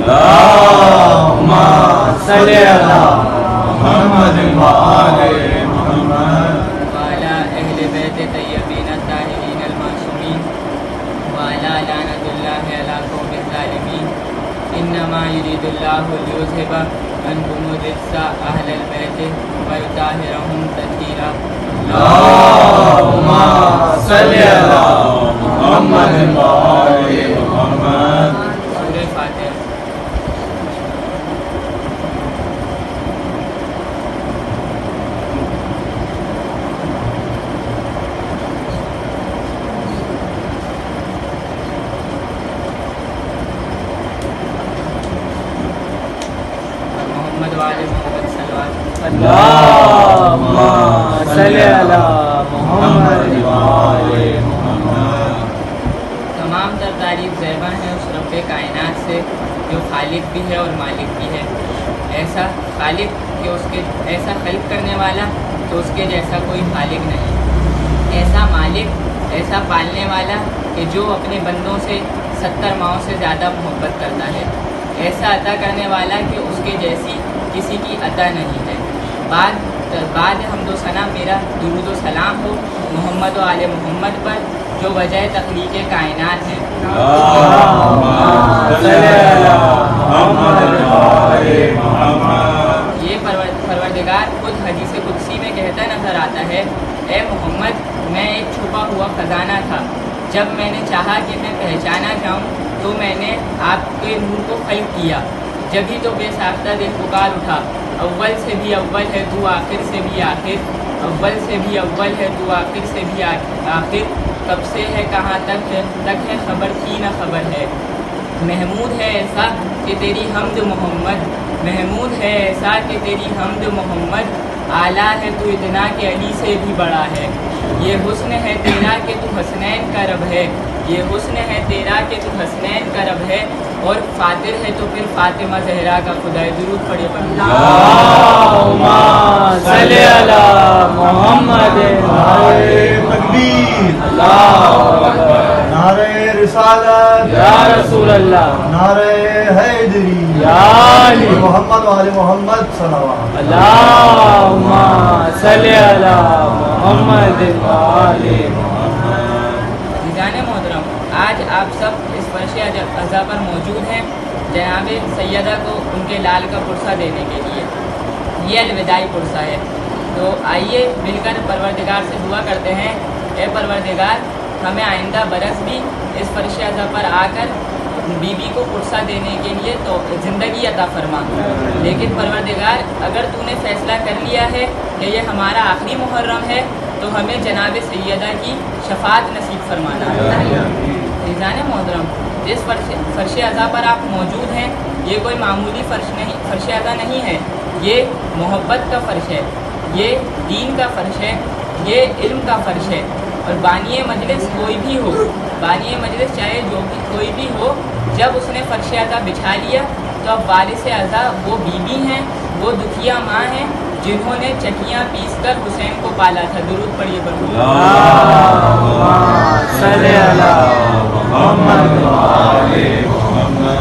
اللهم صل على محمد وآل محمد وعلى أهل بيت طيبين الطاهرين المعصومين وعلى لعنة الله على قوم الظالمين إنما يريد الله ليذهب عنكم الرجس أهل البيت ويطهرهم تطهيرا. اللهم صل على محمد وآل محمد. سورہ فاتحہ. محمد وآل محمد صلوات. اللهم صل على محمد وآل محمد. تمام تر تعریف زیبا ہے اس رب کائنات سے جو خالق بھی ہے اور مالک بھی ہے. ایسا خالق کہ اس کے ایسا خلق کرنے والا تو اس کے جیسا کوئی خالق نہیں. ایسا مالک ایسا پالنے والا کہ جو اپنے بندوں سے 70 ماہوں سے زیادہ محبت کرتا ہے. ایسا عطا کرنے والا کہ اس کے جیسی کسی کی عطا نہیں ہے. بعد حمد و ثنا میرا درود و سلام ہو محمد و آل محمد پر جو وجہ تخلیق کائنات ہیں. اللهم صل على محمد وآل محمد. یہ پروردگار خود حدیث قدسی میں کہتا نظر آتا ہے، اے محمد میں ایک چھپا ہوا خزانہ تھا. جب میں نے چاہا کہ میں پہچانا جاؤں تو میں نے آپ کے نور کو خلق کیا. جبھی تو بے ساختہ دل پکار اٹھا، اول سے بھی اول ہے تو آخر سے بھی آخر. اول سے بھی اول ہے تو آخر سے بھی آخر. کب سے ہے کہاں تک ہے خبر کی نہ خبر ہے. محمود ہے ایسا کہ تیری حمد محمد. محمود ہے ایسا کہ تیری حمد محمد. اعلیٰ ہے تو اتنا کہ علی سے بھی بڑا ہے. یہ حسن ہے تیرا کہ تو حسنین کا رب ہے. یہ حسن ہے تیرا کہ تو حسنین کا رب ہے. اور فاتر ہے تو پھر فاطمہ زہرا کا خدا ہے. درود پڑھیے. اللهم صل على محمد وآل تکبیر. اللہ اکبر. نعرہ رسالت یا رسول اللہ. نعرہ حیدری یا علی محمد وآل محمد صلوات. اللهم صل على محمد وآل محمد. عزیزان محترم، آج آپ سب اس فرش اعضا پر موجود ہیں جناب سیدہ کو ان کے لال کا پرسہ دینے کے لیے. یہ الوداعی پرسہ ہے. تو آئیے مل کر پروردگار سے دعا کرتے ہیں، اے پروردگار ہمیں آئندہ برس بھی اس فرش اعضا پر آ کر بی بی کو پرسہ دینے کے لیے تو زندگی عطا فرما. لیکن پروردگار اگر تو نے فیصلہ کر لیا ہے کہ یہ ہمارا آخری محرم ہے تو ہمیں جناب سیدہ کی شفاعت نصیب فرمانا. عزیزان محترم، جس فرش اعضا پر آپ موجود ہیں یہ کوئی معمولی فرش اعضا نہیں ہے. یہ محبت کا فرش ہے، یہ دین کا فرش ہے، یہ علم کا فرش ہے. اور بانی مجلس کوئی بھی ہو، بانی مجلس چاہے جو بھی کوئی بھی ہو، جب اس نے فرش اعضا بچھا لیا تو اب وارث اعضا وہ بیوی ہیں، وہ دکھیا ماں ہیں جنہوں نے چکیاں پیس کر حسین کو پالا تھا. درود پڑھیے. اللهم صل على محمد وآل محمد.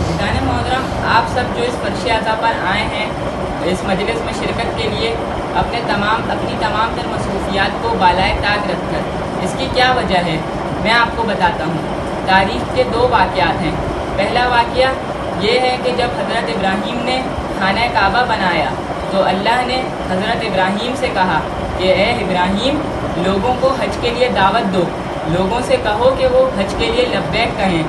خدانے محترم، آپ سب جو اس فرش اعضا پر آئے ہیں اس مجلس میں شرکت کے لیے اپنی تمام تر مصروفیات کو بالائے طاق رکھ کر، اس کی کیا وجہ ہے میں آپ کو بتاتا ہوں. تاریخ کے 2 واقعات ہیں. پہلا واقعہ یہ ہے کہ جب حضرت ابراہیم نے خانہ کعبہ بنایا تو اللہ نے حضرت ابراہیم سے کہا کہ اے ابراہیم لوگوں کو حج کے لیے دعوت دو، لوگوں سے کہو کہ وہ حج کے لیے لبیک کہیں.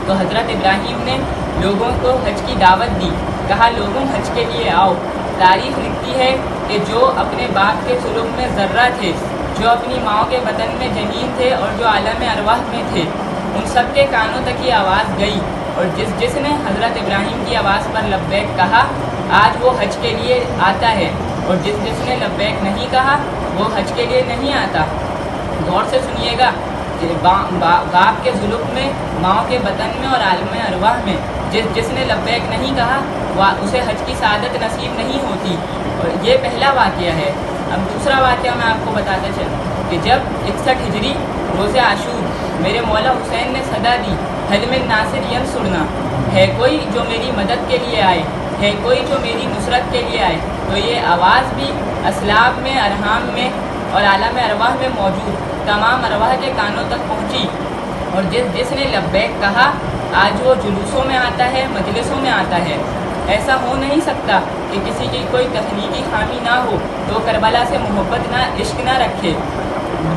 تو حضرت ابراہیم نے لوگوں کو حج کی دعوت دی، کہا لوگوں حج کے لیے آؤ. تاریخ لکھتی ہے کہ جو اپنے باپ کے ظلم میں ذرہ تھے، جو اپنی ماں کے بدن میں جنین تھے اور جو عالم ارواح میں تھے، ان سب کے کانوں تک یہ آواز گئی. اور جس نے حضرت ابراہیم کی آواز پر لبیک کہا آج وہ حج کے لیے آتا ہے، اور جس نے لبیک نہیں کہا وہ حج کے لیے نہیں آتا. غور سے سنیے گا، باپ کے ظلم میں، ماں کے بدن میں اور عالم ارواح میں جس نے لبیک نہیں کہا اسے حج کی سعادت نصیب نہیں ہوتی. اور یہ پہلا واقعہ ہے. اب دوسرا واقعہ میں آپ کو بتاتا چلوں کہ جب 61 ہجری روز عاشور میرے مولا حسین نے صدا دی حل من ناصر ینصرنا، ہے کوئی جو میری مدد کے لیے آئے، ہے کوئی جو میری نصرت کے لیے آئے۔ تو یہ آواز بھی اسلاب میں، ارحام میں اور عالم ارواح میں موجود تمام ارواح کے کانوں تک پہنچی، اور جس نے لبیک کہا آج وہ جلوسوں میں آتا ہے، مجلسوں میں آتا ہے۔ ایسا ہو نہیں سکتا کہ کسی کی کوئی تخلیقی خامی نہ ہو تو کربلا سے محبت نہ، عشق نہ رکھے۔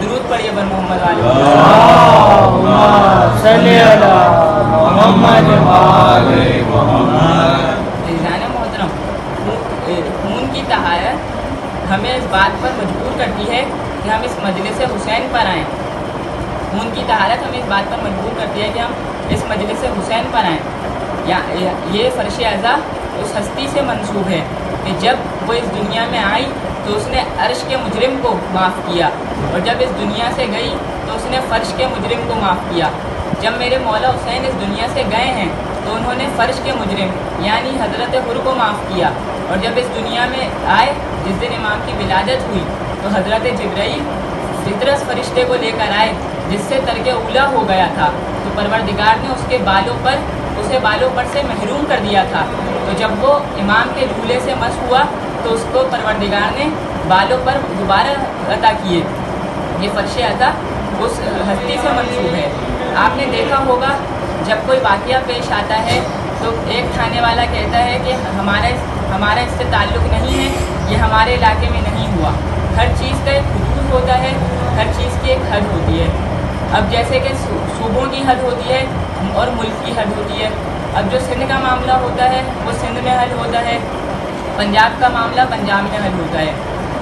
درود پڑھیے بر محمد علیہ اللہم صلی علی محمد وآل محمد۔ عزیزان محترم، خون کی طہارت ہمیں اس بات پر مجبور کرتی ہے کہ ہم اس مجلس حسین پر آئیں۔ خون کی طہارت ہمیں اس بات پر مجبور کرتی ہے کہ ہم اس مجلس حسین پر آئیں۔ یہ فرش اعضا اس ہستی سے منسوب ہے کہ جب وہ اس دنیا میں آئی تو اس نے عرش کے مجرم کو معاف کیا، اور جب اس دنیا سے گئی تو اس نے فرش کے مجرم کو معاف کیا۔ جب میرے مولا حسین اس دنیا سے گئے ہیں تو انہوں نے فرش کے مجرم یعنی حضرت حر کو معاف کیا، اور جب اس دنیا میں آئے جس دن امام کی ولادت ہوئی تو حضرت جبرائیل فطرت فرشتے کو لے کر آئے جس سے ترک اولا ہو گیا تھا، تو پروردگار نے اسے بالوں پر سے محروم کر دیا تھا۔ تو جب وہ امام کے جھولے سے مس ہوا تو اس کو پروردگار نے بالوں پر دوبارہ عطا کیے۔ یہ فرش عطا اس ہستی سے منسوب ہے۔ آپ نے دیکھا ہوگا جب کوئی واقعہ پیش آتا ہے تو ایک تھانے والا کہتا ہے کہ ہمارا اس سے تعلق نہیں ہے، یہ ہمارے علاقے میں نہیں ہوا۔ ہر چیز کا ایک حدود ہوتا ہے، ہر چیز کی ایک حد ہوتی ہے۔ اب جیسے کہ صوبوں کی حد ہوتی ہے اور ملک کی حد ہوتی ہے۔ اب جو سندھ کا معاملہ ہوتا ہے وہ سندھ میں حل ہوتا ہے، پنجاب کا معاملہ پنجاب میں حل ہوتا ہے۔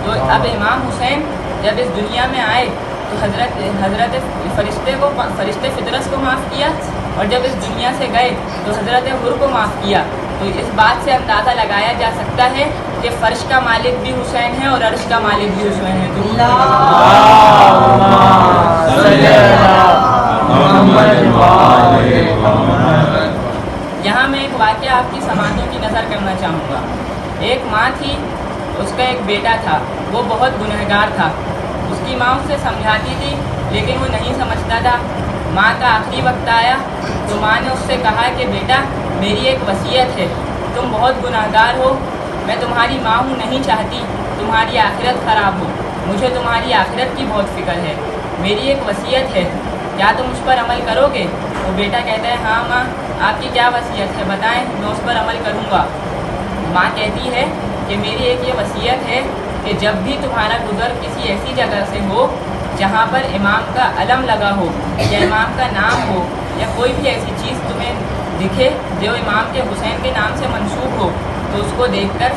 تو اب امام حسین جب اس دنیا میں آئے تو حضرت فرشتے فطرت کو معاف کیا، اور جب اس دنیا سے گئے تو حضرت حر کو معاف کیا۔ تو اس بات سے اندازہ لگایا جا سکتا ہے کہ فرش کا مالک بھی حسین ہے اور عرش کا مالک بھی حسین ہے۔ تو اللہم صلی علی محمد وآل محمد۔ یہاں میں ایک واقعہ آپ کی سماعتوں کی نظر کرنا چاہوں گا۔ ایک ماں تھی، اس کا ایک بیٹا تھا، وہ بہت گنہگار تھا۔ اس کی ماں اسے سمجھاتی تھی لیکن وہ نہیں سمجھتا تھا۔ ماں کا آخری وقت آیا تو ماں نے اس سے کہا کہ بیٹا میری ایک وصیت ہے، تم بہت گنہگار ہو، میں تمہاری ماں ہوں، نہیں چاہتی تمہاری آخرت خراب ہو، مجھے تمہاری آخرت کی بہت فکر ہے، میری ایک وصیت ہے، کیا تم اس پر عمل کرو گے؟ وہ بیٹا کہتا ہے ہاں ماں، آپ کی کیا وصیت ہے بتائیں، میں اس پر عمل کروں گا۔ ماں کہتی ہے کہ میری ایک یہ وصیت ہے کہ جب بھی تمہارا گزر کسی ایسی جگہ سے ہو جہاں پر امام کا علم لگا ہو یا امام کا نام ہو یا کوئی بھی ایسی چیز تمہیں دکھے جو امام کے حسین کے نام سے منسوب ہو تو اس کو دیکھ کر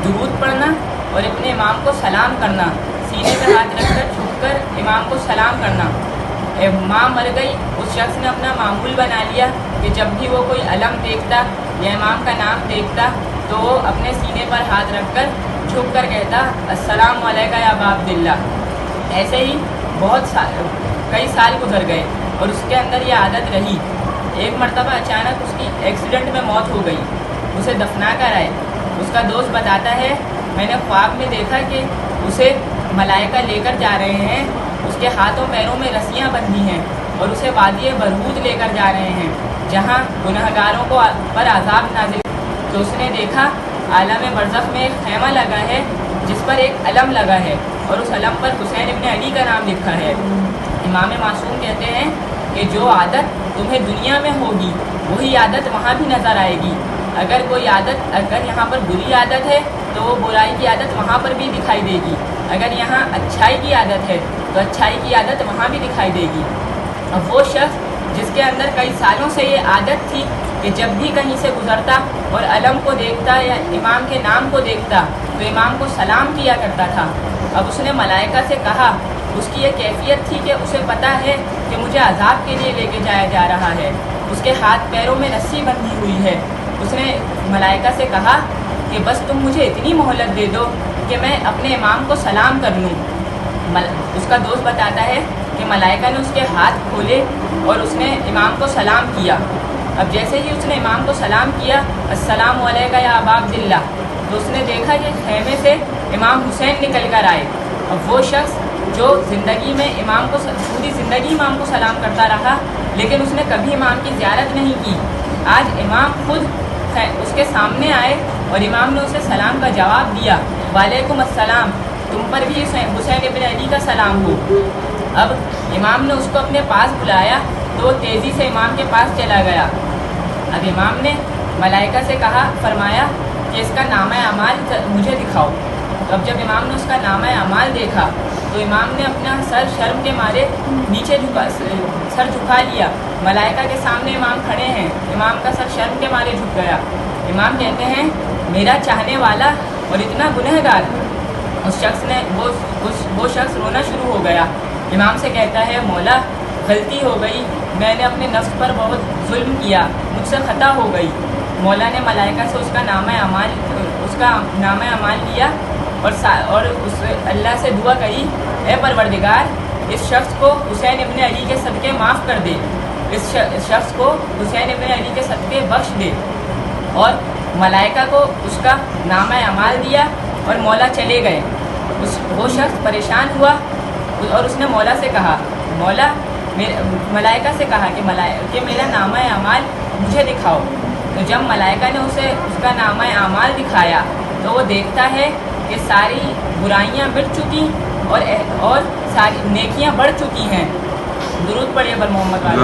درود پڑھنا اور اپنے امام کو سلام کرنا، سینے پہ ہاتھ رکھ کر جھک کر امام کو سلام کرنا۔ ماں مر گئی، اس شخص نے اپنا معمول بنا لیا کہ جب بھی وہ کوئی علم دیکھتا یا امام کا نام دیکھتا تو وہ اپنے سینے پر ہاتھ رکھ کر جھک کر کہتا السلام علیکم یا ابا عبداللہ۔ ایسے ہی کئی سال گزر گئے اور اس کے اندر یہ عادت رہی۔ ایک مرتبہ اچانک اس کی ایکسیڈنٹ میں موت ہو گئی، اسے دفنا کر آئے۔ اس کا دوست بتاتا ہے میں نے خواب میں دیکھا کہ اسے ملائکہ لے کر جا رہے ہیں، اس کے ہاتھوں پیروں میں رسیاں بندھی ہیں اور اسے وادی برہوت لے کر جا رہے ہیں جہاں گنہگاروں کو پر عذاب نازل۔ تو اس نے دیکھا عالم برزخ میں ایک خیمہ لگا ہے جس پر ایک علم لگا ہے اور اس علم پر حسین ابن علی کا نام لکھا ہے۔ امام معصوم کہتے ہیں کہ جو عادت تمہیں دنیا میں ہوگی وہی عادت وہاں بھی نظر آئے گی۔ اگر یہاں پر بری عادت ہے تو وہ برائی کی عادت وہاں پر بھی دکھائی دے گی، اگر یہاں اچھائی کی عادت ہے تو اچھائی کی عادت وہاں بھی دکھائی دے گی۔ اب وہ شخص جس کے اندر کئی سالوں سے یہ عادت تھی کہ جب بھی کہیں سے گزرتا اور علم کو دیکھتا یا امام کے نام کو دیکھتا تو امام کو سلام کیا کرتا تھا، اب اس نے ملائکہ سے کہا، اس کی یہ کیفیت تھی کہ اسے پتہ ہے کہ مجھے عذاب کے لیے لے کے جایا جا رہا ہے، اس کے ہاتھ پیروں میں رسی بندھی ہوئی ہے۔ اس نے ملائکہ سے کہا کہ بس تم مجھے اتنی مہلت دے دو کہ میں اپنے امام کو سلام کر لوں۔ اس کا دوست بتاتا ہے کہ ملائکہ نے اس کے ہاتھ کھولے اور اس نے امام کو سلام کیا۔ اب جیسے ہی اس نے امام کو سلام کیا السلام علیکم یا ابا عبداللہ، تو اس نے دیکھا کہ خیمے سے امام حسین نکل کر آئے۔ اب وہ شخص جو زندگی میں امام کو پوری زندگی امام کو سلام کرتا رہا لیکن اس نے کبھی امام کی زیارت نہیں کی، آج امام خود اس کے سامنے آئے اور امام نے اسے سلام کا جواب دیا، وعلیکم السلام، تم پر بھی حسین ابن علی کا سلام ہو۔ اب امام نے اس کو اپنے پاس بلایا تو وہ تیزی سے امام کے پاس چلا گیا۔ اب امام نے ملائکہ سے کہا، فرمایا کہ اس کا نامہ اعمال مجھے دکھاؤ۔ تو اب جب امام نے اس کا نامہ اعمال دیکھا تو امام نے اپنا سر شرم کے مارے نیچے سر جھکا لیا۔ ملائکہ کے سامنے امام کھڑے ہیں، امام کا سر شرم کے مارے جھک گیا۔ امام کہتے ہیں، میرا چاہنے والا اور اتنا گنہگار، اس شخص نے وہ شخص رونا شروع ہو گیا۔ امام سے کہتا ہے، مولا غلطی ہو گئی، میں نے اپنے نفس پر بہت ظلم کیا، مجھ سے خطا ہو گئی۔ مولا نے ملائکہ سے اس کا نامہ اعمال لیا اور اس اللہ سے دعا کری، اے پروردگار، اس شخص کو حسین ابن علی کے صدقے معاف کر دے، اس شخص کو حسین ابن علی کے صدقے بخش دے۔ اور ملائکہ کو اس کا نامہ اعمال دیا اور مولا چلے گئے۔ وہ شخص پریشان ہوا اور اس نے مولا سے کہا، مولا ملائکہ سے کہا کہ میرا نامہ اعمال مجھے دکھاؤ۔ تو جب ملائکہ نے اسے اس کا نامہ اعمال دکھایا تو وہ دیکھتا ہے کہ ساری برائیاں مٹ چکی اور ساری نیکیاں بڑھ چکی ہیں۔ درود پڑھیے پر محمد والے۔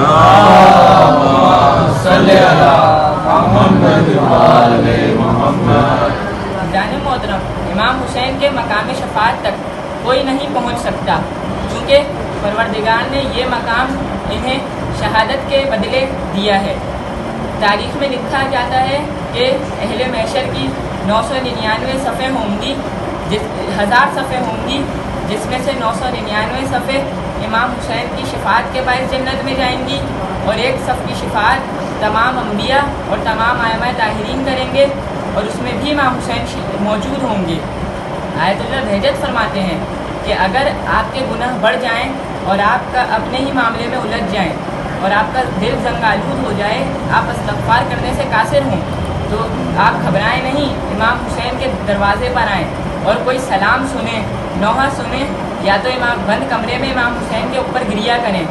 جان محترم، امام حسین کے مقام شفاعت تک کوئی نہیں پہنچ سکتا، کیونکہ پروردگار نے یہ مقام انہیں شہادت کے بدلے دیا ہے۔ تاریخ میں لکھا جاتا ہے کہ اہل محشر کی 999 صفیں ہوں گی، 1000 صفیں ہوں گی، جس میں سے 999 صفیں امام حسین کی شفاعت کے باعث جنت میں جائیں گی، اور ایک صف کی شفاعت تمام انبیاء اور تمام ائمہ طاہرین کریں گے، اور اس میں بھی امام حسین موجود ہوں گے۔ آیت اللہ بہجت فرماتے ہیں کہ اگر آپ کے گناہ بڑھ جائیں اور آپ کا اپنے ہی معاملے میں الجھ جائیں اور آپ کا دل زنگآلود ہو جائے، آپ استغفار کرنے سے قاصر ہوں، تو آپ گھبرائیں نہیں، امام حسین کے دروازے پر آئیں اور کوئی سلام سنیں، نوحہ سنیں، یا تو بند کمرے میں امام حسین کے اوپر گریا کریں۔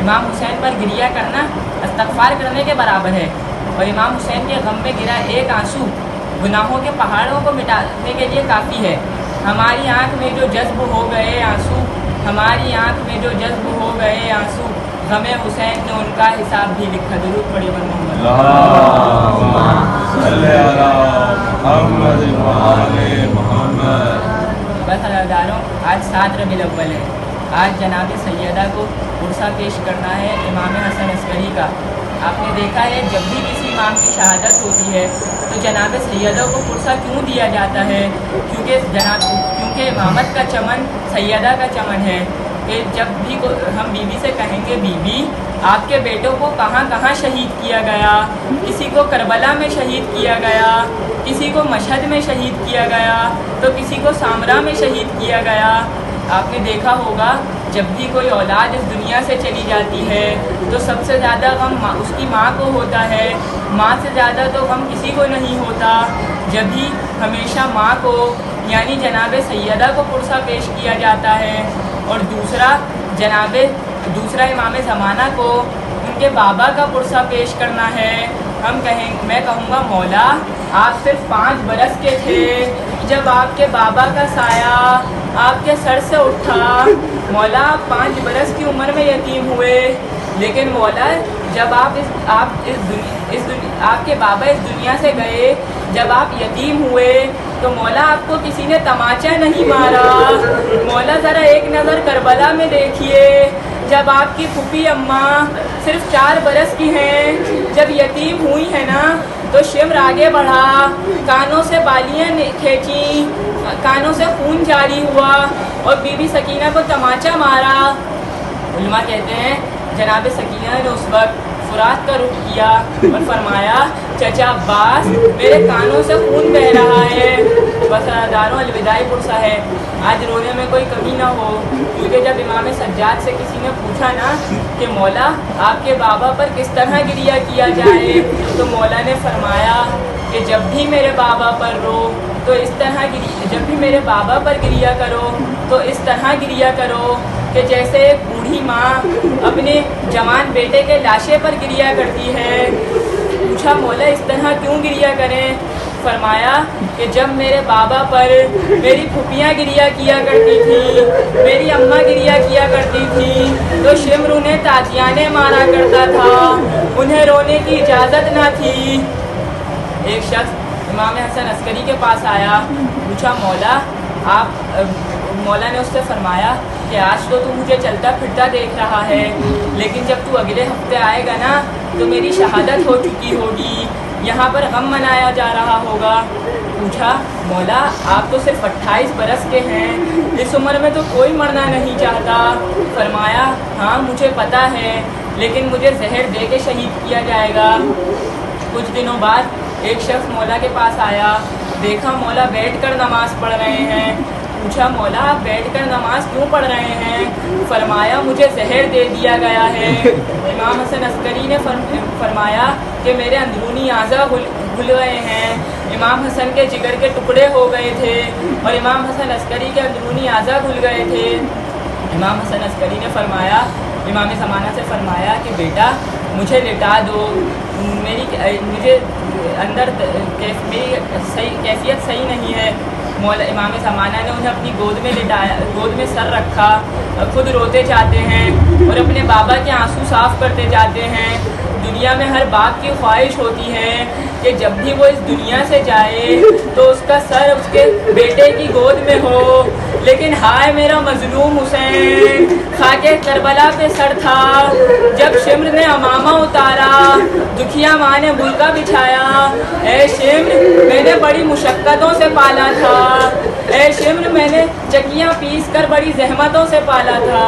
امام حسین پر گریا کرنا استغفار کرنے کے برابر ہے، اور امام حسین کے غم میں گرا ایک آنسو گناہوں کے پہاڑوں کو مٹانے کے لیے کافی ہے۔ ہماری آنکھ میں جو جذب ہو گئے آنسو، ہماری آنکھ میں جو جذب ہو گئے آنسو، غم حسین نے ان کا حساب بھی لکھا۔ درود پڑھیے پر محمد۔ بس عزیزانو، آج 7 ربیع الاول ہے۔ آج جناب سیدہ کو عرصہ پیش کرنا ہے امام حسن عسکری کا۔ آپ نے دیکھا ہے جب بھی کسی امام کی شہادت ہوتی ہے تو جناب سیدہ کو عرصہ کیوں دیا جاتا ہے؟ کیونکہ امامت کا چمن سیدہ کا چمن ہے، کہ جب بھی ہم بیوی سے کہیں گے، بیوی آپ کے بیٹوں کو کہاں کہاں شہید کیا گیا، کسی کو کربلا میں شہید کیا گیا، کسی کو مشہد میں شہید کیا گیا، تو کسی کو سامرا میں شہید کیا گیا۔ آپ نے دیکھا ہوگا جب بھی کوئی اولاد اس دنیا سے چلی جاتی ہے تو سب سے زیادہ غم اس کی ماں کو ہوتا ہے، ماں سے زیادہ تو غم کسی کو نہیں ہوتا۔ جب بھی ہمیشہ ماں کو یعنی جناب سیدہ کو پرسہ پیش کیا جاتا ہے، اور دوسرا امام زمانہ کو ان کے بابا کا پرسہ پیش کرنا ہے۔ میں کہوں گا، مولا آپ صرف 5 برس کے تھے جب آپ کے بابا کا سایہ آپ کے سر سے اٹھا، مولا آپ 5 برس کی عمر میں یتیم ہوئے، لیکن مولا جب آپ کے بابا اس دنیا سے گئے، جب آپ یتیم ہوئے تو مولا آپ کو کسی نے تماچا نہیں مارا۔ مولا ذرا ایک نظر کربلا میں دیکھیے، جب آپ کی پھوپھی اماں صرف 4 برس کی ہیں، جب یتیم ہوئی ہے نا تو شمر آگے بڑھا، کانوں سے بالیاں کھینچی، کانوں سے خون جاری ہوا اور بی بی سکینہ کو تماچا مارا۔ علماء کہتے ہیں جناب سکینہ نے اس وقت فرات کا رخ کیا اور فرمایا، چچا عباس میرے کانوں سے خون بہہ رہا ہے۔ بس ہزاروں الوداعی پرسہ ہے، آج رونے میں کوئی کمی نہ ہو، کیونکہ جب امام سجاد سے کسی نے پوچھا نا کہ مولا آپ کے بابا پر کس طرح گریہ کیا جائے، تو مولا نے فرمایا کہ جب بھی میرے بابا پر رو تو اس طرح جب بھی میرے بابا پر گریا کرو تو اس طرح گریا کرو کہ جیسے ایک بوڑھی ماں اپنے جوان بیٹے کے لاشے پر گریا کرتی ہے۔ پوچھا مولا اس طرح کیوں گریا کریں؟ فرمایا کہ جب میرے بابا پر میری پھوپھیاں گریا کیا کرتی تھی، میری اماں گریا کیا کرتی تھی تو شمر انہیں تاطیانے مارا کرتا تھا، انہیں رونے کی اجازت نہ تھی۔ ایک شخص امام حسن عسکری کے پاس آیا، پوچھا مولا نے اس سے فرمایا کہ آج تو مجھے چلتا پھرتا دیکھ رہا ہے، لیکن جب تو اگلے ہفتے آئے گا نا تو میری شہادت ہو چکی ہوگی، یہاں پر غم منایا جا رہا ہوگا۔ پوچھا مولا آپ تو صرف 28 برس کے ہیں، اس عمر میں تو کوئی مرنا نہیں چاہتا۔ فرمایا ہاں مجھے پتہ ہے، لیکن مجھے زہر دے کے شہید کیا جائے گا۔ کچھ دنوں بعد ایک شخص مولا کے پاس آیا، دیکھا مولا بیٹھ کر نماز پڑھ رہے ہیں۔ پوچھا مولا آپ بیٹھ کر نماز کیوں پڑھ رہے ہیں؟ فرمایا مجھے زہر دے دیا گیا ہے۔ امام حسن عسکری نے فرمایا کہ میرے اندرونی اعضاء گھل گئے ہیں، امام حسن کے جگر کے ٹکڑے ہو گئے تھے اور امام حسن عسکری کے اندرونی اعضاء گھل گئے تھے۔ امام حسن عسکری نے فرمایا، امام زمانہ سے فرمایا کہ بیٹا مجھے لٹا دو، مجھے اندر میری کیفیت صحیح نہیں ہے۔ مولا امام زمانہ نے انہیں اپنی گود میں لٹایا، گود میں سر رکھا، خود روتے جاتے ہیں اور اپنے بابا کے آنسو صاف کرتے جاتے ہیں۔ دنیا میں ہر باپ کی خواہش ہوتی ہے کہ جب بھی وہ اس دنیا سے جائے تو اس کا سر اس کے بیٹے کی گود میں ہو، لیکن ہائے میرا مظلوم حسین، خاک کربلا پہ سر تھا، جب شمر نے امامہ اتارا، دکھیا ماں نے بلکا بچھایا، اے شمر میں نے بڑی مشقتوں سے پالا تھا، اے شمر میں نے چکیاں پیس کر بڑی زحمتوں سے پالا تھا۔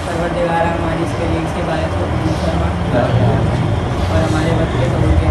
پروردگار ہماری اس کے لیے اس کی عبادت کو قبول فرما اور ہمارے وقت کے قبول کے